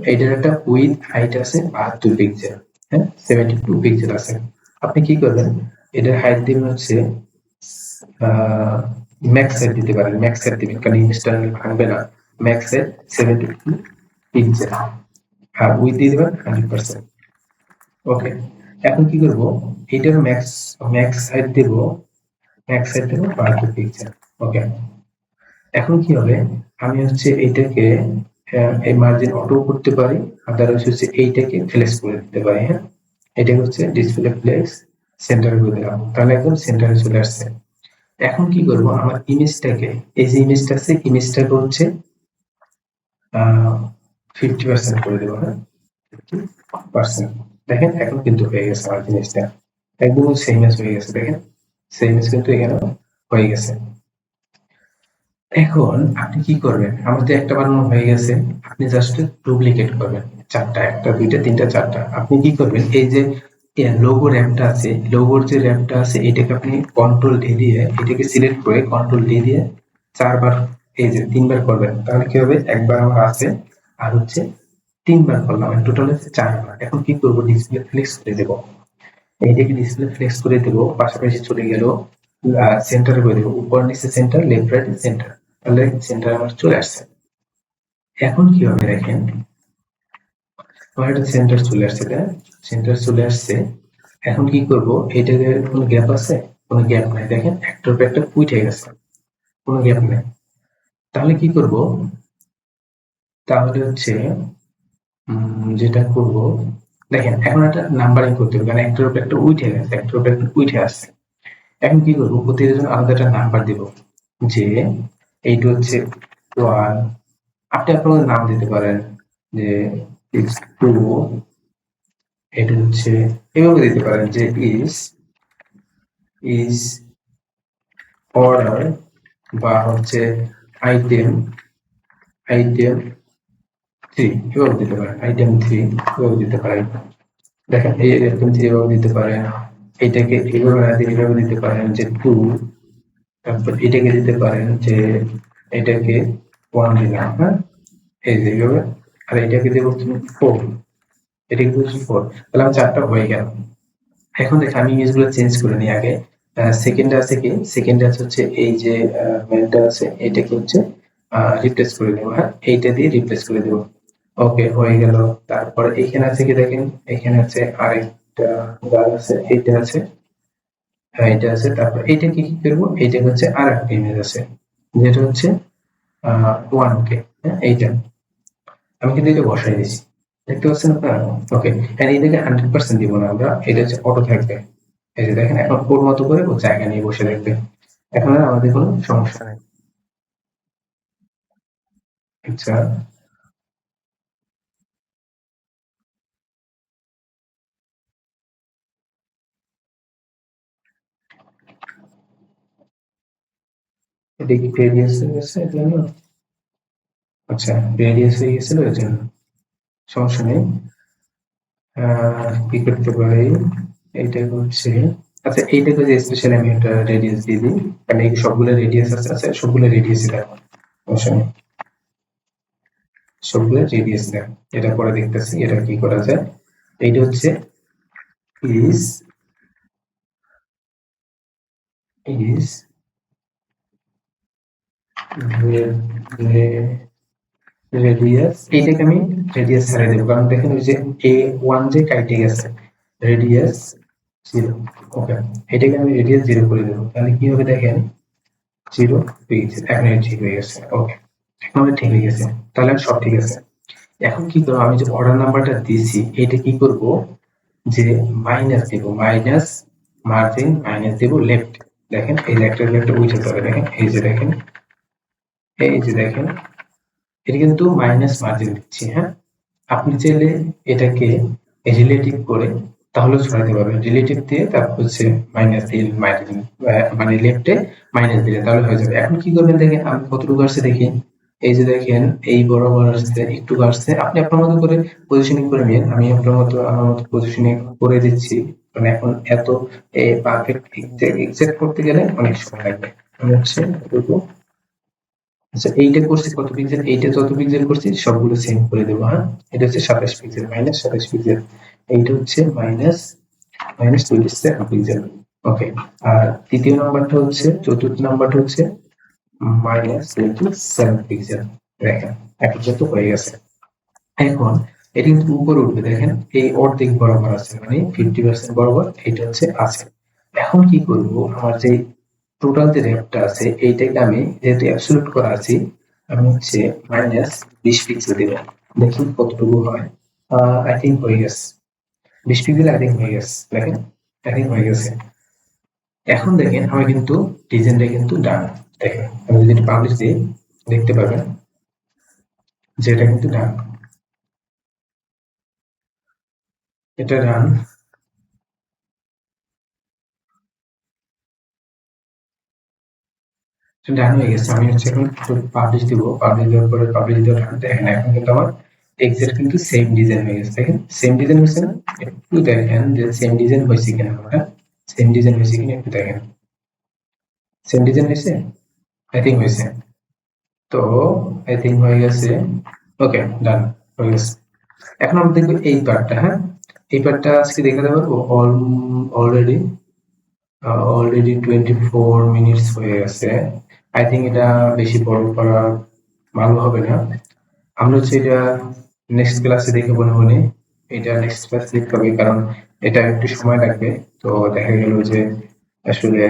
এটার একটা উইথ হাইট আছে 72 পিক্সেল, হ্যাঁ 72 পিক্সেল আছে। আপনি কি করবেন, এটার হাইট দিবেন হচ্ছে ম্যাক্স হাইট দিতে পারেন, ম্যাক্স হাইট দিবেন কারণ ইমেজটা ভাঙবে না, ম্যাক্স হাইট 72 পিক্সেল, আর উইথ দিয়ে দেবেন 100%। ওকে, এখন কি করব, এটার ম্যাক্স ম্যাক্স হাইট দেব, ম্যাক্স হাইট দেব 12 পিক্সেল। ওকে, এখন কি হবে, আমি হচ্ছে এইটাকে এই মার্জিন অটো করতে পারি, আদারওয়াইজ হচ্ছে এইটাকে ফ্লেক্স করে দিতে পারি, হ্যাঁ, এটা হচ্ছে ডিসপ্লে ফ্লেক্স, সেন্টার করে দিলাম, তাহলে একদম সেন্টারে চলে আসছে। এখন কি করব, আমার ইমেজটাকে, এই যে ইমেজটা আছে ইমেজটাকে হচ্ছে 50% করে দেবো, হ্যাঁ 50%, দেখেন এখন কিন্তু হয়ে গেছে আমার জিনিসটা, একদম সেম হয়ে গেছে, দেখেন সেম কিন্তু এখানে হয়ে গেছে। এখন আপনি কি করবেন, আমাদের একটা বানানো হয়ে গেছে, আপনি জাস্ট ডুপ্লিকেট করবেন চারটা, একটা দুইটা তিনটা চারটা। আপনি কি করবেন, এই যে লোগো র্যামটা আছে, লোগোর যে র্যামটা আছে এটাকে আপনি কন্ট্রোল ডি দিয়ে, এটাকে সিলেক্ট করে কন্ট্রোল ডি দিয়ে 4 বার, এই যে 3 বার করবেন, তাহলে কি হবে, একবার আমার আছে আর হচ্ছে 3 বার করলাম, টোটাল হচ্ছে 4 বার। এখন কি করবো, ডিসপ্লে ফ্লেক্স করে দেবো, এইটাকে ডিসপ্লে ফ্লেক্স করে দেবো, পাশাপাশি চলে গেল সেন্টার করে দেবো, উপর নিচে সেন্টার, লেফট রাইট সেন্টার, তাহলে সেন্টার আমার চলে আসছে। এখন কি হবে দেখেন, আমার একটা সেন্টার চলে আসছে, তাই না? সেন্টার চলে আসছে, এখন কি করব, এটাতে কোনো গ্যাপ আছে, কোনো গ্যাপ নাই, দেখেন একটার পর একটা উঠে গেছে, কোনো গ্যাপ নাই। তাহলে কি করব, তাহলে হচ্ছে যেটা করব, দেখেন এখন একটা নাম্বারিং করতে হবে, কারণ একটার উপর একটা উঠে গেছে, একটার উপর একটা উঠে আসছে। এখন কি করবো, প্রতিটার জন্য আলাদা একটা নাম্বার দিব, যে এইটা হচ্ছে 1, আপনি আপনার নাম দিতে পারেন, যে ইজ 2, এটা হচ্ছে এভাবে দিতে পারেন যে ইজ ইজ অর্ডার, বা হচ্ছে আইটেম আইটেম 3, এভাবে দিতে পারেন, আইটেম 3 এভাবে দিতে পারেন। দেখেন এই আইটেম 3 এভাবে দিতে পারেন, এটাকে এভাবে না দিয়ে এভাবে দিতে পারেন যে 2, তারপর এটাকে দিতে পারেন যে এটাকে 1 দিলাম, হ্যাঁ এই যে এইভাবে, আর এটাকে দেবো তুমি 4, এটাকে দিচ্ছি 4, তাহলে আমার 4টা হয়ে গেল। এখন দেখো আমি ইমেজগুলো চেঞ্জ করে নিই আগে, সেকেন্ডে আছে কি, সেকেন্ডে আছে হচ্ছে এই যে মেনটা আছে এটাকে হচ্ছে রিপ্লেস করে দেবো। হ্যাঁ, এইটা দিয়ে রিপ্লেস করে দেবো। ওকে, হয়ে গেল। তারপরে এখানে আছে কি দেখেন, এখানে আছে আরেকটা গান আছে, এইটা আছে, হ্যাঁ এটা আছে। তারপর এইটা কি কি করবো, এইটা হচ্ছে আর একটা ইমেজ আছে যেটা হচ্ছে 1K। হ্যাঁ, এইটা আমি কিন্তু এটা বসাই দিয়েছি, দেখতে পাচ্ছেন আপনারা? ওকে, এন্ড এইটাকে 100% দিব না আমরা, এটা হচ্ছে অটো থাকবে। এই যে দেখেন, এখন ওর মতো করে ও জায়গা নিয়ে বসে থাকবে, এখন আর আমাদের কোনো সমস্যা নেই। আচ্ছা, এটা কি রেডিয়াস হয়ে গেছে এর জন্য? আচ্ছা, রেডিয়াস হয়ে গেছিল এর জন্য, সমস্যা নেই। কি করতে পারি, এইটা হচ্ছে, আচ্ছা এইটাকে যে স্পেশালি আমি একটা রেডিয়াস দিয়ে দিই, কারণ এই সবগুলো রেডিয়াস আছে, আচ্ছা সবগুলো রেডিয়াসই দেয়, সমস্যা নেই, সবগুলো রেডিয়াস দেয়। এটা পরে দেখতেছি এটা কি করা যায়। এইটা হচ্ছে ইজ ইজ রেডিয়াস, এইটাকে আমি রেডিয়াস ছাড়াই দেবো, কারণ দেখেন ওই যে A1 যে কাইটে গেছে, রেডিয়াস 0। ওকে, এটাকে আমি রেডিয়াস 0 করে দেবো, তাহলে কি হবে দেখেন, 0 পেয়েছে, এখন এটা ঠিক হয়ে গেছে। ওকে, এখন আমার ঠিক হয়ে গেছে, তাহলে সব ঠিক আছে। এখন কি করবো, আমি যে অর্ডার নাম্বারটা দিয়েছি এটা কি করব, যে মাইনাস দিব, মাইনাস মার্জিন মাইনাস দিব লেফট। দেখেন এই লেফট লেফট উঠে যাবে, দেখেন এই যে দেখেন, এই যে দেখেন, এটা কিন্তু মাইনাস মার্জিন দিচ্ছি। হ্যাঁ, আপনি চাইলে এটাকে রিলেটিভ করে তাহলে ছড়াতে পারবেন, রিলেটিভ দিয়ে তারপর হচ্ছে মাইনাস দিয়ে মার্জিন, মানে লেফটে মাইনাস দিলে তাহলে হয়ে যাবে। এখন কি করবেন দেখেন, আমি কতটুকু আসছে দেখি, এই যে দেখেন এই বরাবর আসছে, একটু আসছে, আপনি আপনার মতো করে পজিশনিং করে নিন, আমি আপনার মতো আমার মতো পজিশনিং করে দিচ্ছি। কারণ এখন এত পারফেক্ট এক্সাক্ট করতে গেলে অনেক সময় লাগবে। আমি হচ্ছে এতটুকু, আচ্ছা এইটা করছি কত পিক্সেল, এইটা যত পিক্সেল করছি সবগুলো সেম করে দেবো। হ্যাঁ, এটা হচ্ছে 27 পিক্সেল, মাইনাস 27 পিক্সেল, এইটা হচ্ছে মাইনাস মাইনাস 27 পিক্সেল। ওকে, আর তৃতীয় নাম্বারটা হচ্ছে, চতুর্থ নাম্বারটা হচ্ছে মাইনাস 27 পিক্সেল। দেখেন এখন যত হয়ে গেছে। এখন এটা কিন্তু উপরে উঠবে, দেখেন এই অর্ধেক বরাবর আছে, মানে 50% বরাবর এটা হচ্ছে আছে। এখন কি করব, আমার যে টোটাল যে র্যাপটা আছে এইটাকে আমি যেহেতু অ্যাবসলিউট করা আছি, আমি হচ্ছে মাইনাস 20 পিক্সেল দেব, দেখি কতটুকু হয়। আই থিঙ্ক হয়ে গেছে, 20 পিক্সেল আই থিঙ্ক হয়ে গেছে, দেখেন আই থিঙ্ক হয়ে গেছে। এখন দেখেন আমি কিন্তু ডিজাইনটা কিন্তু ডান, দেখেন আমি যদি পাবলিশ দিই দেখতে পাবেন যে এটা কিন্তু ডান, এটা ডান। ডান হয়ে গেছে, আমি হচ্ছে এখন পাবলিশ দিব, পাবলিশ দেওয়ার পরে পাবলিশ দেওয়ার দেখেন এখন কিন্তু আমার এক্সাক্ট কিন্তু সেম ডিজাইন হয়ে গেছে, দেখেন সেম ডিজাইন হয়েছে না? একটু দেখেন যে সেম ডিজাইন হয়েছে কিনা, আমার সেম ডিজাইন হয়েছে কিনা একটু দেখেন, সেম ডিজাইন হয়েছে, আই থিঙ্ক হয়েছে। তো আই থিঙ্ক হয়ে গেছে। ওকে, ডান হয়ে গেছে। এখন আমরা দেখবো এই পার্টটা। হ্যাঁ, এই পার্টটা আজকে দেখাতে পারবো। অলরেডি অলরেডি 24 মিনিটস হয়ে গেছে, আই থিঙ্ক এটা বেশি বড় করা ভালো হবে না। আমরা হচ্ছে এটা নেক্সট ক্লাসে দেখে মনে মনে, এটা নেক্সট ক্লাসে দেখতে হবে, কারণ এটা একটু সময় লাগবে। তো দেখা গেল যে আসলে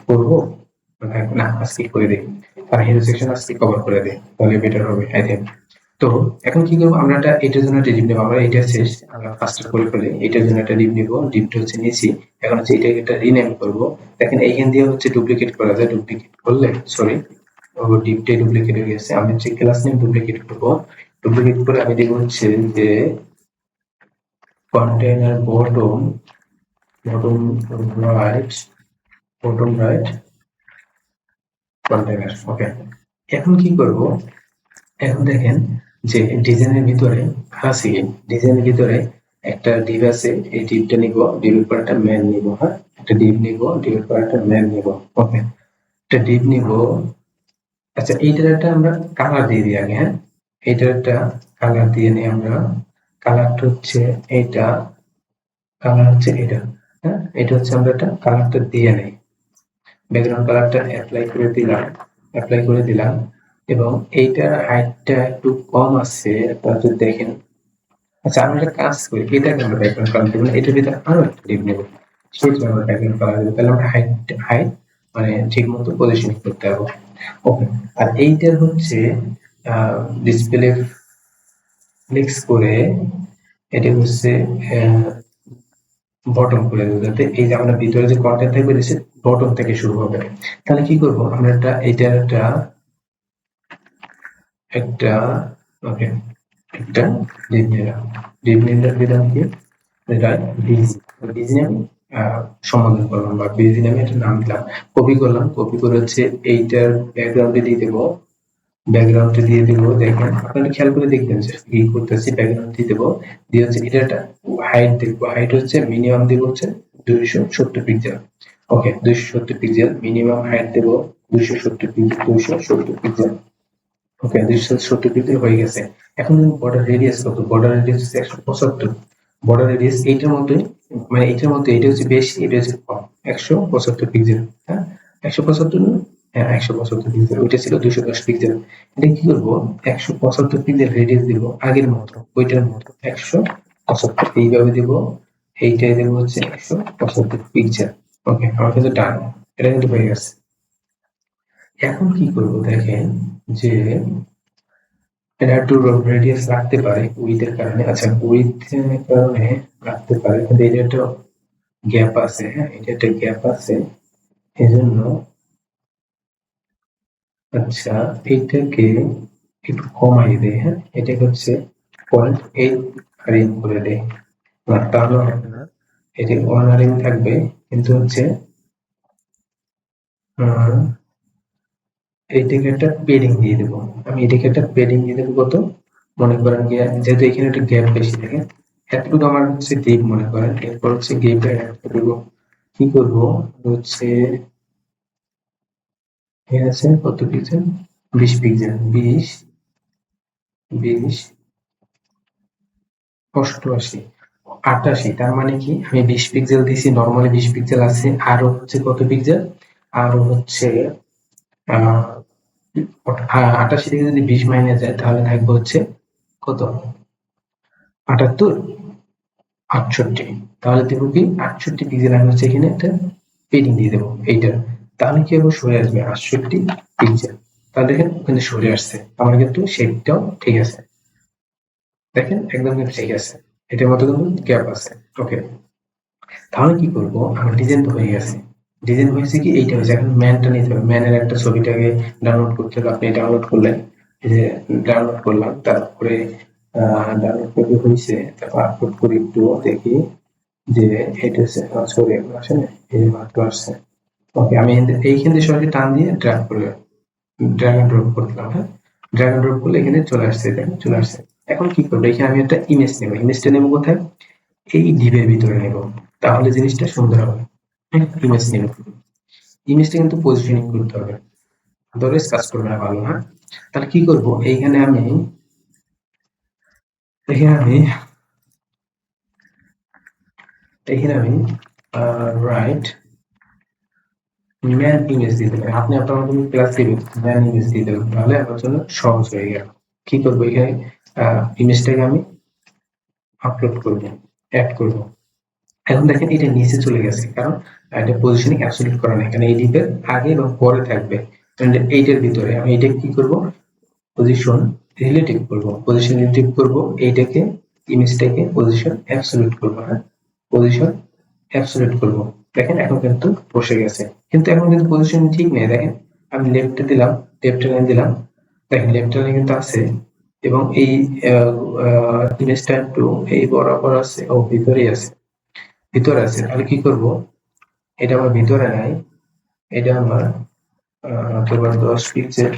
করবো, না আজকে করে দিই, আর হিরো সেকশন আজকে কভার করে দিই, তাহলে বেটার হবে আই থিঙ্ক। তো এখন কি করবো, আমরা একটা এটার জন্য একটা ডিপ নেবো, আমরা এটা শেষ, আমরা ফার্স্ট করে ফেলে এটার জন্য একটা ডিপ নিবো, ডিপটা হচ্ছে নিয়েছি। এখন হচ্ছে এটাকে একটা রিনেম করবো। দেখেন এইখান দিয়ে হচ্ছে ডুপ্লিকেট করা যায়, ডুপ্লিকেট করলে সরি, ও ডিপটাই ডুপ্লিকেট হয়ে গেছে, আমি হচ্ছে ক্লাস নেম ডুপ্লিকেট করবো। ডুপ্লিকেট করে আমি দেবো হচ্ছে যে container bottom, bottom right, bottom right container. Okay, এখন কি করব, এখন দেখেন যে ডিজাইনের ভিতরে আছে, ডিজাইনের ভিতরে একটা ডিভ আছে, এই ডিভটা নিব, ডিভের পর একটা ম্যান নিব। হ্যাঁ, একটা ডিভ নিব, ডিভের পর একটা ম্যান নিব। ওকে, একটা ডিভ নিব। আচ্ছা এইটার একটা আমরা কালার দিয়ে দিই আগে। হ্যাঁ, এইটার একটা কালার দিয়ে নিই আমরা, কালারটা হচ্ছে এইটা, কালার হচ্ছে এটা। হ্যাঁ, এটা হচ্ছে আমরা একটা কালারটা দিয়ে নেই, ব্যাকগ্রাউন্ড কালারটা অ্যাপ্লাই করে দিলাম এবং এইটার হাইটটা একটু কম আছে, আপনারা যদি দেখেন। আচ্ছা, আমরা একটা কাজ করি, এটাকে আমরা ব্যাকগ্রাউন্ড কালার দেবো না, এটার ভিতরে আরো একটা ডিপ নেবো, সেটা আমরা ব্যাকগ্রাউন্ড কালার দেবো, তাহলে আমরা হাইট হাইট মানে ঠিক মতো পজিশন করতে পারবো। ওকে, আর এইটার হচ্ছে ডিসপ্লে ফ্লেক্স করে এটা হচ্ছে বটম করে দেবো, যাতে এই যে আমরা ভিতরে যে কন্টেন্ট থাকবে বটম থেকে শুরু হবে। তাহলে কি করবো আমরা, এটা একটা একটা ওকে, একটা ডিপ নিলাম, দিলাম কি বিজি, বিজি নামে সমাধান করলাম, বা বিজি নামে একটা নাম দিলাম, কপি করলাম, কপি করে হচ্ছে এইটার ব্যাকগ্রাউন্ডে দিয়ে দেবো, ব্যাকগ্রাউন্ডে দিয়ে দেবো। দেখেন আপনারা খেয়াল করে দেখবেন যে কি করতেছি, ব্যাকগ্রাউন্ড দিয়ে দেবো, দিয়ে হচ্ছে এটা একটা হাইট দেখবো, হাইট হচ্ছে মিনিমাম দেবো হচ্ছে 270 পিক্সেল। ওকে, 270 পিক্সেল মিনিমাম হাইট দেবো, 270 পিক্সেল। ওকে, 270 পিক্সেল হয়ে গেছে। এখন বর্ডার রেডিয়াস কত, বর্ডার রেডিয়াস হচ্ছে 175, বর্ডার রেডিয়াস এইটার মতোই, মানে এইটার মধ্যে এটা হচ্ছে বেশি, এটা হচ্ছে কম, 175 পিক্সেল। হ্যাঁ, 175 না, হ্যাঁ 175 পিক্সেল, ওইটা ছিল 210 পিক্সেল। এটা কি করবো, 175 পিক্সেল রেডিয়াস দিব আগের মতো, ওইটার মতো 175 এইভাবে দিব, এইটাই দেবো হচ্ছে 175 পিক্সেল। ওকে, আমার কিন্তু ডান, এটা কিন্তু হয়ে গেছে। এখন কি করবো দেখেন, যে এটা একটু রেডিয়াস রাখতে পারে উইথের কারণে, আচ্ছা উইথের কারণে রাখতে পারে, কিন্তু এটা একটা গ্যাপ আছে, হ্যাঁ এটা একটা গ্যাপ আছে, এজন্য আচ্ছা এইটাকে একটু কমাই দেয়, হ্যাঁ এটাকে হচ্ছে 0.8 আরএম করে দেয়, তাহলে হবে না, এটি 1 আরএম থাকবে, কিন্তু হচ্ছে এইটাকে একটা পেডিং দিয়ে দেবো, আমি এটাকে একটা পেডিং দিয়ে দেবো কত, মনে করেন গিয়ে যেহেতু এখানে একটা গ্যাপ বেশি থাকে, এতটুকু আমার হচ্ছে ডিপ মনে করেন, এরপর হচ্ছে গেপটা এতটুকু কি করবো হচ্ছে, ঠিক আছে কত পিক্সেল, 20 পিক্সেল, 20 88 88, তার মানে কি আমি 20 পিক্সেল দিছি, নর্মালি 20 পিক্সেল আছে, আরো হচ্ছে কত পিক্সেল, আরো হচ্ছে আহ 88 থেকে যদি 20 মাইনাস যায় তাহলে থাকবে হচ্ছে কত, 78, 68, তাহলে দেবো কি 68 পিক্সেল, আমি হচ্ছে এখানে একটা পেডিং দিয়ে দেবো এইটা, তাহলে কি হবে সরে আসবে 68 পিক্সেল, তাহলে দেখেন ওখানে সরে আসছে, আমার কিন্তু শেপটাও ঠিক আছে, দেখেন একদম কিন্তু ঠিক আছে, এটার মতো কিন্তু গ্যাপ আছে। ওকে, তাহলে কি করব, আমার ডিজাইন তো হয়ে গেছে, ডিজাইন হয়েছে কি এইটা হয়েছে, এখন ম্যানটা নিতে হবে, ম্যানের একটা ছবিটাকে ডাউনলোড করতে হবে, আপনি ডাউনলোড করলেন, এই যে ডাউনলোড করলাম, তারপরে ডাউনলোড করে হয়েছে, তারপর আপলোড করে একটু দেখি যে এটা হচ্ছে, সরি আসে না, এই মাত্র আসছে। ওকে, আমি এইখান থেকে সরাসরি টান দিয়ে ড্র্যাগ এন্ড ড্রপ করলাম, হ্যাঁ ড্র্যাগ এন্ড ড্রপ করলে এখানে চলে আসছে, দেখেন চলে আসছে। এখন কি করবো, এখানে আমি একটা ইমেজ নেবো, ইমেজটা নেবো কোথায়, এই ডিবের ভিতরে নেব, তাহলে জিনিসটা সুন্দর হবে। হ্যাঁ, ইমেজ নেব, ইমেজটা কিন্তু পজিশনিং করতে হবে, আদারওয়াইজ কাজ করবে না ভালো। হ্যাঁ, তাহলে কি করব, এখানে আমি এখানে আমি রাইট ম্যান ইমেজ দিয়ে দেবেন, আপনি আপনার মতো ক্লাস দিবেন, ম্যান ইমেজ দিয়ে দেবেন, তাহলে আমার জন্য সহজ হয়ে গেল। কি করবো, এখানে ইমেজটাকে আমি আপলোড করব, অ্যাড করব। এখন দেখেন এটা নিচে চলে গেছে, কারণ এটা পজিশনিং অ্যাবসলিউট করা নাই, কারণ এই ডিপের আগে এবং পরে থাকবে, এইটার ভিতরে আমি এটা কি করব, পজিশন রিলেটিভ করব, পজিশন রিলেটিভ করব, এইটাকে ইমেজটাকে পজিশন অ্যাবসলিউট করব, হ্যাঁ পজিশন অ্যাবসলিউট করব। দেখেন এখন কিন্তু বসে গেছে, কিন্তু এখন কিন্তু পজিশন ঠিক নেই, দেখেন আমি লেফটে দিলাম, লেফট লাইন দিলাম, দেখেন লেফট লাইনে কিন্তু আছে, এবং এই ইমেজটা একটু এই বরাবর আছে, ও ভিতরেই আছে, ভিতরে আছে, তাহলে কি করব, এটা আমার ভিতরে নাই, এটা আমার তোমার 10 পিক্সেল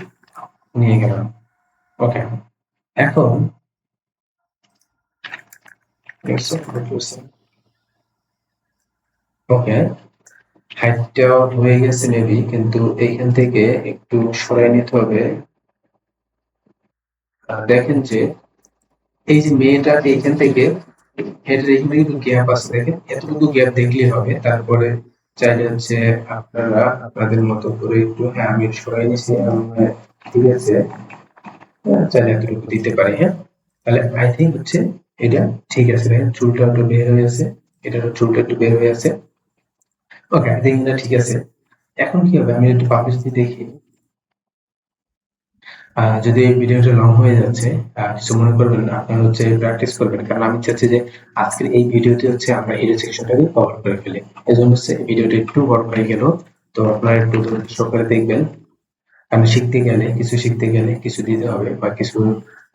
নিয়ে গেলাম। ওকে, এখন ওকে, হাইটটা হয়ে গেছে মেবি, কিন্তু এইখান থেকে একটু সরাই নিতে হবে। দেখেন যে এই যে মেয়েটা এইখান থেকে হেডের এখানে কিন্তু গ্যাপ আছে, দেখেন এতটুকু গ্যাপ দেখলেই হবে। তারপরে চাইলে হচ্ছে আপনারা আপনাদের মতো করে একটু, হ্যাঁ আমি সরাই নিছি, ঠিক আছে, চাইলে এতটুকু দিতে পারি। হ্যাঁ, তাহলে আই থিঙ্ক হচ্ছে এটা ঠিক আছে। দেখেন চুলটা একটু বের হয়ে আছে, এটারও চুলটা একটু বের হয়ে আছে। ওকে, আই থিঙ্ক এটা ঠিক আছে। এখন কি হবে, আমি একটু পাবলিশ দিয়ে দেখি। যদি এই ভিডিওটা লং হয়ে যাচ্ছে, কিছু মনে করবেন না, আপনারা হচ্ছে প্র্যাকটিস করবেন, কারণ আমি চাচ্ছি যে আজকের এই ভিডিওতে হচ্ছে আমরা এই সেকশনটাকে কভার করে ফেলি। এই জন্য হচ্ছে ভিডিওটা একটু বড় হয়ে গেল, তো আপনারা একটু ধৈর্য সহকারে দেখবেন। কারণ শিখতে গেলে, কিছু শিখতে গেলে কিছু দিতে হবে, বা কিছু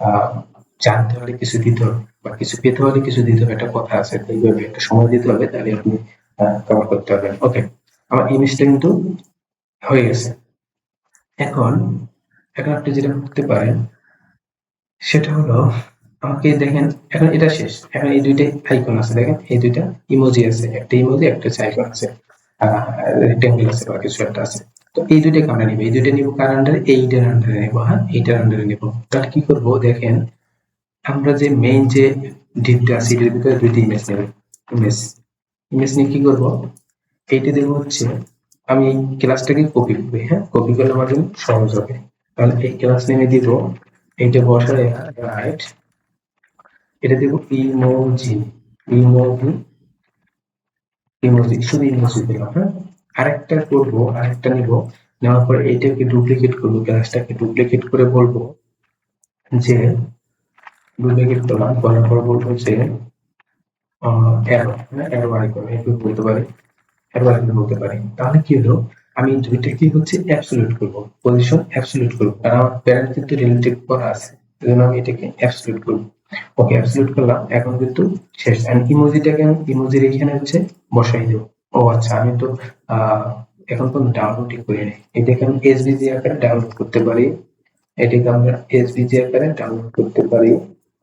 আহ জানতে হলে কিছু দিতে হবে, বা কিছু পেতে হলে কিছু দিতে হবে, একটা কথা আছে। তো এইভাবে একটা সময় দিতে হবে, তাহলে আপনি কভার করতে পারবেন। ওকে, আমার ইমেজটা কিন্তু হয়ে গেছে। এখন এখন আপনি যেটা করতে পারেন সেটা হলো, আমাকে দেখেন, এখন এটা শেষ। এখন এই দুইটা আইকন আছে, দেখেন এই দুইটা ইমোজি আছে, একটা ইমোজি একটা হচ্ছে আইকন আছে, রেক্টেঙ্গেল আছে বা কিছু একটা আছে। তো এই দুইটাকে আমরা নিব, এই দুইটা নিব কার আন্ডারে, এইটার আন্ডারে নিব। হ্যাঁ, এইটার আন্ডারে নিব। তাহলে কি করব দেখেন, আমরা যে মেইন যে ডিপটা আছে এটার ভিতরে দুইটা ইমেজ নেব। ইমেজ ইমেজ নিয়ে কি করব, এইটা দেবো হচ্ছে, আমি এই ক্লাসটাকে কপি করবি। হ্যাঁ, কপি করলে আমার জন্য সহজ হবে। তাহলে এই ক্লাস নেমে দিব, এইটা বসায় রাইট, এটা দেব ইমোজি। ইমোজি, ইমোজি, শুধু ইমোজি দিলাম। হ্যাঁ, আরেকটা করব, আরেকটা নিব, নেওয়ার পর এইটাকে ডুপ্লিকেট করবো, ক্লাসটাকে ডুপ্লিকেট করে বলবো যে, ডুপ্লিকেট করলাম, করার পর বলবো যে এরো, হ্যাঁ এরো আইকন, এরকম বলতে পারি, এরো আইকন বলতে পারি। তাহলে কি হলো, আমি দুইটা কি হচ্ছে অ্যাবসলিউট করবো, পজিশন অ্যাবসলিউট করবো, কারণ আমার প্যারেন্ট কিন্তু রিলেটিভ করা আছে, এজন্য আমি এটাকে অ্যাবসলিউট করবো। ওকে, অ্যাবসলিউট করলাম, এখন কিন্তু শেষ। এন্ড ইমোজিটাকে আমি ইমোজির এখানে হচ্ছে বসাই দেবো। ও আচ্ছা, আমি তো আহ এখন তো ডাউনলোডই করি নাই, এটাকে আমি এসভিজি আকারে ডাউনলোড করতে পারি। এটাকে আমরা এসভিজি আকারে ডাউনলোড করতে পারি।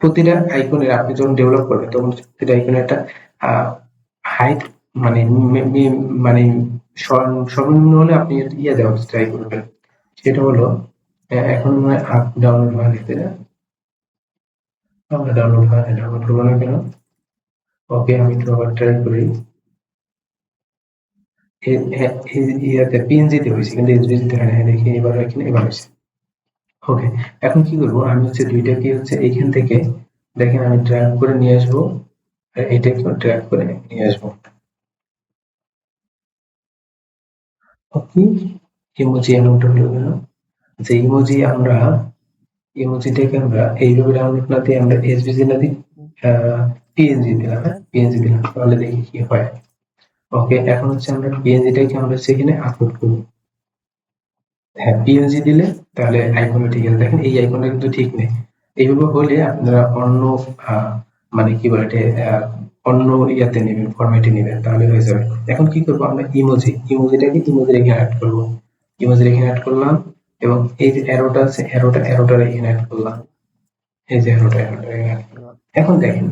প্রতিটা আইকনের আপনি যখন ডেভেলপ করবেন তখন প্রতিটা আইকনের একটা হাইট, মানে মানে সর্বনিম্ন হলে আপনি ইয়ে দেওয়ার ট্রাই করবেন। সেটা হলো, এখন মনে হয় আপ ডাউনলোড হয় নিতে না, আমরা ডাউনলোড হয় না, ডাউনলোড করবো না কেন। ওকে, আমি একটু আবার ট্রাই করি। ইয়াতে পিএনজিতে হয়েছে, কিন্তু এসভিজিতে হয় না। দেখি এবার হয় কিনা, এবার হয়েছে। ওকে, এখন কি করবো, আমি হচ্ছে দুইটাকে হচ্ছে এইখান থেকে, দেখেন আমি ড্র্যাগ করে নিয়ে আসবো, এটাকে ড্র্যাগ করে নিয়ে আসবো। ওকে, ইমোজি এমনটা হলো কেন, যে ইমোজি আমরা, ইমোজিটাকে আমরা এইভাবে ডাউনলোড না দিয়ে আমরা এসভিজি না দিই, পিএনজি দিলাম। হ্যাঁ, পিএনজি দিলাম, তাহলে দেখি কি হয়। ওকে, এখন হচ্ছে আমরা পিএনজিটাকে আমরা সেখানে আপলোড করবো। হ্যাঁ, পিএনজি দিলে তাহলে আইকনটা ঠিক আছে। দেখেন এই আইকনটা কিন্তু ঠিক নেই। এইভাবে হলে আপনারা অন্য মানে কি বলে এটা, অন্য ইয়াতে নেবেন, ফরম্যাটে নেবেন, তাহলে হয়ে যাবে। এখন কি করবো, আমরা ইমোজিটাকে ইমোজির এখানে অ্যাড করবো। ইমোজির এখানে অ্যাড করলাম, এবং এই যে অ্যারোটা আছে, অ্যারোটার এখানে অ্যাড করলাম। এই যে অ্যারোটা এখানে অ্যাড করলাম। এখন দেখেন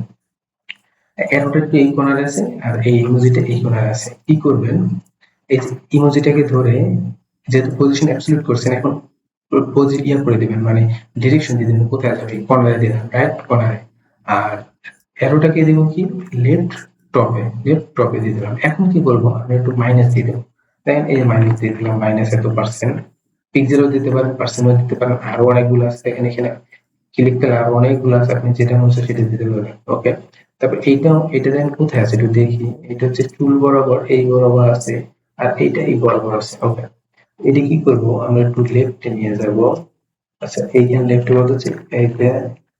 অ্যারোটা একটু এই কোণারে আছে, আর এই ইমোজিটা এই কোণারে আছে। কি করবেন, এই যে ইমোজিটাকে ধরে, যেহেতু পজিশন অ্যাবসলিউট করছেন, এখন ইয়া করে দিবেন, মানে ডিরেকশন দিয়ে দিবেন কোথায় যাবে, কর্নারে দিলাম, রাইট কর্নারে। আর অ্যারোটাকে দিব কি, লেফট টপে দিয়ে দিলাম। এখন কি বলবো, আমি একটু মাইনাস দিয়ে দেবো। দেখেন এই যে মাইনাস দিয়ে দিলাম, মাইনাস এত পার্সেন্ট। পিক্সেলও দিতে পারেন, পার্সেন্টও দিতে পারেন, আরো অনেকগুলো আছে দেখেন এখানে, ক্লিক করলে আরো অনেকগুলো আছে, আপনি যেটা মনে হচ্ছে সেটা দিতে পারবেন। ওকে, তারপর এটা দেখেন কোথায় আছে একটু দেখি। এটা হচ্ছে চুল বরাবর, এই বরাবর আছে, আর এইটা এই বরাবর আছে। ওকে, এটা কি করবো, আমরা একটু লেফটে নিয়ে যাব। আচ্ছা, এইখানে লেফটে বলতে হচ্ছে এইটা,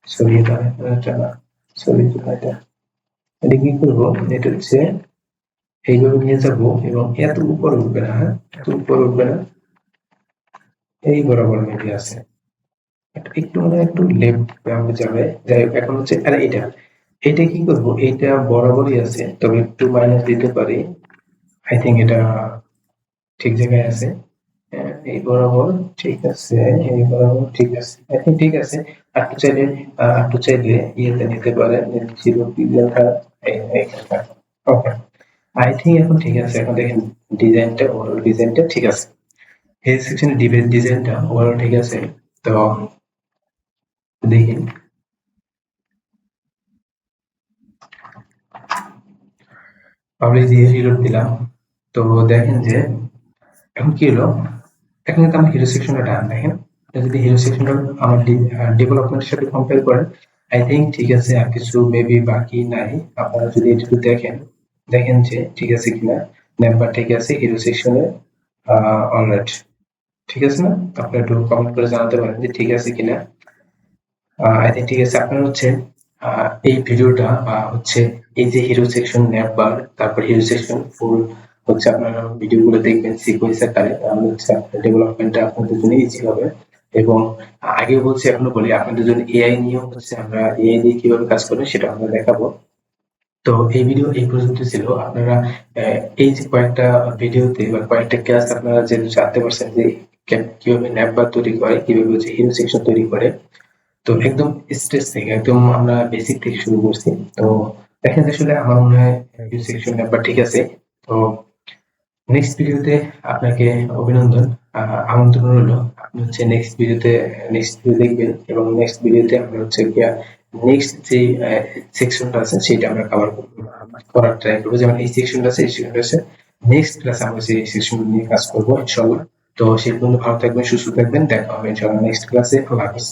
সরিয়ে দাও এটা না, সরিয়ে দাও এটা। এটা কি করবো, এটা হচ্ছে এইভাবে নিয়ে যাব, এবং এত উপরে উঠবে না। হ্যাঁ, এত উপরে উঠবে না, এই বরাবর মেবি আছে। একটু মানে একটু লেফট যাবে। যাই হোক, এখন হচ্ছে আরে এটা কি করবো, এইটা বরাবরই আছে, তবে একটু মাইনাস দিতে পারি। আই থিঙ্ক এটা ঠিক জায়গায় আছে। এই বরাবর ঠিক আছে, এই বরাবর ঠিক আছে, এখন ঠিক আছে। একটু চাইলে ইয়েতে নিতে পারেন, জিরো পিক্সেলটা এইখানটা। ওকে, আই থিঙ্ক এখন ঠিক আছে। এখন দেখেন ডিজাইনটা, ওভারঅল ডিজাইনটা ঠিক আছে। এই সেকশনে ডিজাইনটা ওভারঅল ঠিক আছে। তো দেখি, পাবলিশ দিয়ে রিলোড দিলাম। তো দেখেন যে এখন কি হলো, এখন কিন্তু আমার হিরো সেকশনটা ডান। দেখেন আপনি যদি হিরো সেকশনটা আমার ডেভেলপমেন্টের সাথে কম্পেয়ার করেন, আই থিঙ্ক ঠিক আছে, আর কিছু মেবি বাকি নাই। আপনারা যদি একটু দেখেন, দেখেন যে ঠিক আছে কিনা, নাম্বার ঠিক আছে হিরো সেকশনে, অলরাইট ঠিক আছে না? আপনারা একটু কমেন্ট করে জানাতে পারেন যে ঠিক আছে কিনা। আই থিঙ্ক ঠিক আছে। আপনার হচ্ছে এই ভিডিওটা বা হচ্ছে এই যে হিরো সেকশন ন্যাপবার, তারপর হিরো সেকশন ফুল হচ্ছে আপনারা ভিডিওগুলো দেখবেন সিকোয়েন্স আকারে, তাহলে হচ্ছে আপনার ডেভেলপমেন্টটা আপনাদের জন্য ইজি হবে। এবং আগেও বলছি এখনো বলি, আপনাদের জন্য এআই নিয়েও হচ্ছে আমরা এআই দিয়ে কিভাবে কাজ করবে সেটা আমরা দেখাবো। তো এই ভিডিও এই পর্যন্ত ছিল। আপনারা এই যে কয়েকটা ভিডিওতে বা কয়েকটা ক্লাস আপনারা যে জানতে পারছেন যে কিভাবে ন্যাপবার তৈরি করে, কিভাবে হচ্ছে হিরো সেকশন তৈরি করে। তো একদম স্টেজ থেকে একদম আমরা বেসিক থেকে শুরু করছি। তো দেখেন যে আসলে আমার মনে হয় সেকশন ব্যাপার ঠিক আছে। তো নেক্সট ভিডিওতে আপনাকে অভিনন্দন, আমন্ত্রণ রইলো। আপনি হচ্ছে নেক্সট ভিডিও দেখবেন এবং নেক্সট ভিডিওতে আমরা হচ্ছে গিয়া নেক্সট যে সেকশনটা আছে সেটা আমরা কভার করার ট্রাই করবো। যেমন এই সেকশনটা আছে, এই সেকশনটা আছে, নেক্সট ক্লাসে আমরা সেই সেকশন নিয়ে কাজ করবো ইনশাল্লাহ। তো সেই পর্যন্ত ভালো থাকবেন, সুস্থ থাকবেন, দেখা হবে ইনশাল্লাহ নেক্সট ক্লাসে। আল্লাহ হাফিজ।